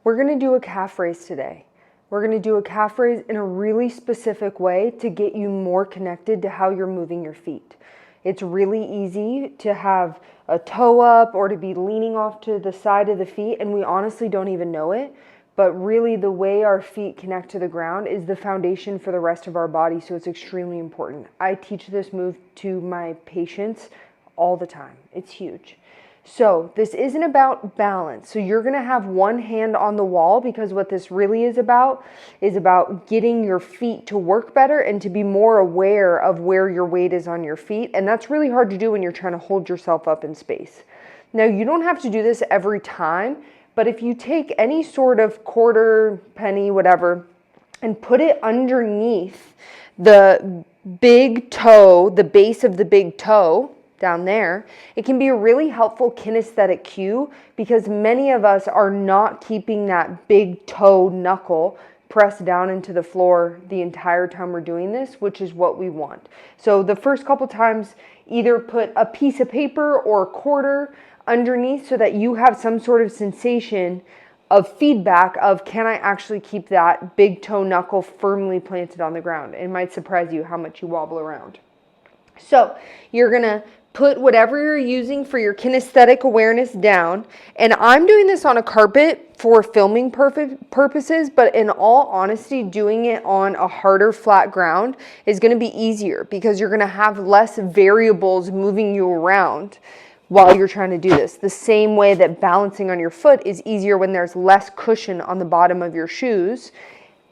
We're going to do a calf raise today. We're going to do a calf raise in a really specific way to get you more connected to how you're moving your feet. It's really easy to have a toe up or to be leaning off to the side of the feet, and we honestly don't even know it. But really, the way our feet connect to the ground is the foundation for the rest of our body, so it's extremely important. I teach this move to my patients all the time. It's huge. So this isn't about balance. So you're going to have one hand on the wall, because what this really is about getting your feet to work better and to be more aware of where your weight is on your feet. And that's really hard to do when you're trying to hold yourself up in space. Now, you don't have to do this every time, but if you take any sort of quarter, penny, whatever, and put it underneath the big toe, the base of the big toe, down there, it can be a really helpful kinesthetic cue, because many of us are not keeping that big toe knuckle pressed down into the floor the entire time we're doing this, which is what we want. So the first couple times, either put a piece of paper or a quarter underneath so that you have some sort of sensation of feedback of, can I actually keep that big toe knuckle firmly planted on the ground? It might surprise you how much you wobble around. So you're going to put whatever you're using for your kinesthetic awareness down. And I'm doing this on a carpet for filming purposes, but in all honesty, doing it on a harder flat ground is going to be easier, because you're going to have less variables moving you around while you're trying to do this. The same way that balancing on your foot is easier when there's less cushion on the bottom of your shoes.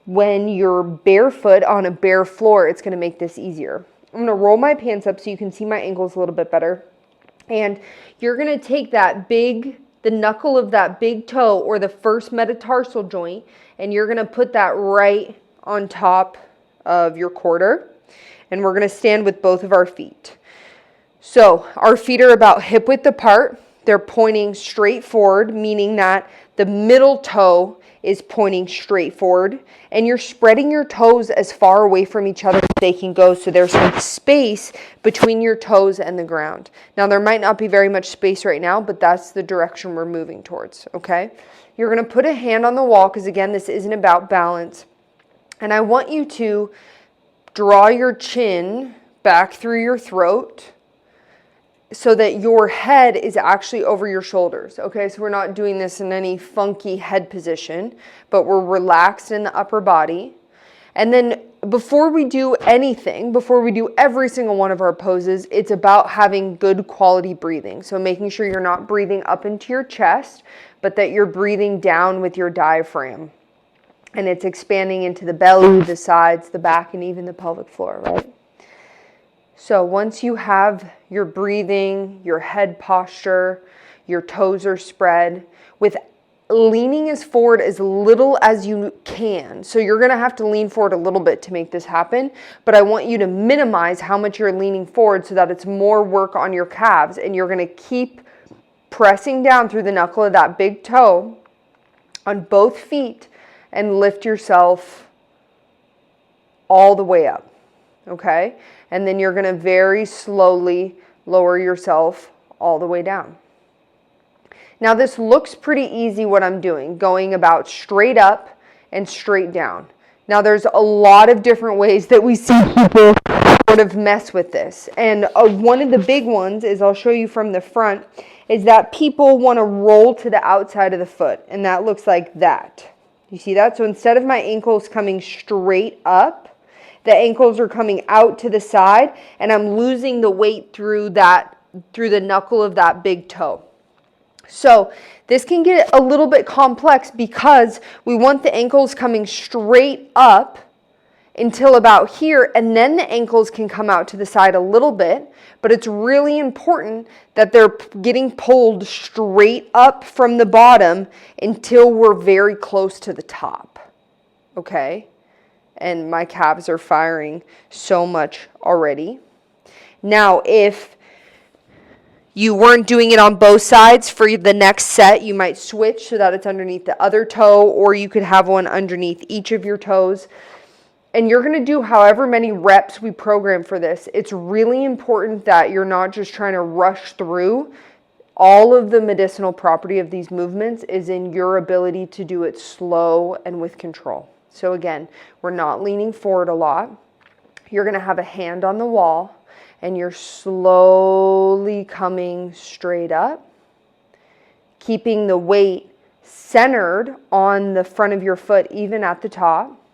When you're barefoot on a bare floor, it's going to make this easier. I'm going to roll my pants up so you can see my ankles a little bit better. And you're going to take the knuckle of that big toe, or the first metatarsal joint, and you're going to put that right on top of your quarter. And we're going to stand with both of our feet. So our feet are about hip width apart. They're pointing straight forward, meaning that the middle toe is pointing straight forward, and you're spreading your toes as far away from each other as they can go, so there's some space between your toes and the ground. Now, there might not be very much space right now, but that's the direction we're moving towards, okay? You're going to put a hand on the wall, because again, this isn't about balance. And I want you to draw your chin back through your throat, so that your head is actually over your shoulders, okay? So we're not doing this in any funky head position, but we're relaxed in the upper body. And then before we do anything, before we do every single one of our poses, it's about having good quality breathing. So making sure you're not breathing up into your chest, but that you're breathing down with your diaphragm. And it's expanding into the belly, the sides, the back, and even the pelvic floor, right? So once you have your breathing, your head posture, your toes are spread, with leaning as forward as little as you can. So you're going to have to lean forward a little bit to make this happen, but I want you to minimize how much you're leaning forward so that it's more work on your calves, and you're going to keep pressing down through the knuckle of that big toe on both feet and lift yourself all the way up, okay? And then you're going to very slowly lower yourself all the way down. Now, this looks pretty easy, what I'm doing, going about straight up and straight down. Now, there's a lot of different ways that we see people sort of mess with this. And one of the big ones is, I'll show you from the front, is that people want to roll to the outside of the foot. And that looks like that. You see that? So instead of my ankles coming straight up, the ankles are coming out to the side, and I'm losing the weight through the knuckle of that big toe. So this can get a little bit complex, because we want the ankles coming straight up until about here, and then the ankles can come out to the side a little bit, but it's really important that they're getting pulled straight up from the bottom until we're very close to the top, okay? And my calves are firing so much already. Now, if you weren't doing it on both sides, for the next set, you might switch so that it's underneath the other toe, or you could have one underneath each of your toes. And you're going to do however many reps we program for this. It's really important that you're not just trying to rush through All of the medicinal property of these movements is in your ability to do it slow and with control. So again, we're not leaning forward a lot. You're going to have a hand on the wall and you're slowly coming straight up, keeping the weight centered on the front of your foot, even at the top,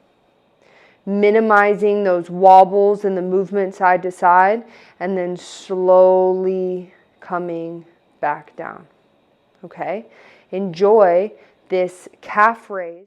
minimizing those wobbles and the movement side to side, and then slowly coming back down. Okay? Enjoy this calf raise.